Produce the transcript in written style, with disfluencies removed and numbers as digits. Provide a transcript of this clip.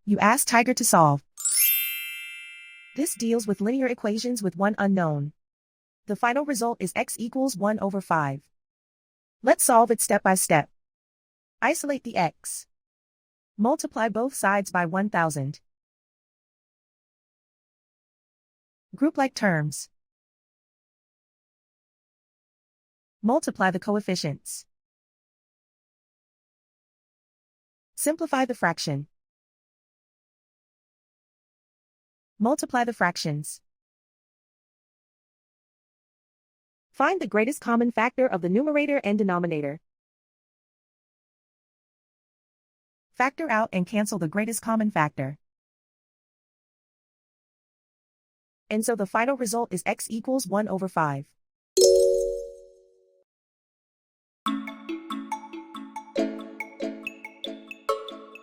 You ask Tiger to solve. This deals with linear equations with one unknown. The final result is x equals 1 over 5. Let's solve it step by step. Isolate the x. Multiply both sides by 1000. Group like terms. Multiply the coefficients. Simplify the fraction. Multiply the fractions. Find the greatest common factor of the numerator and denominator. Factor out and cancel the greatest common factor. And so the final result is x equals 1 over 5.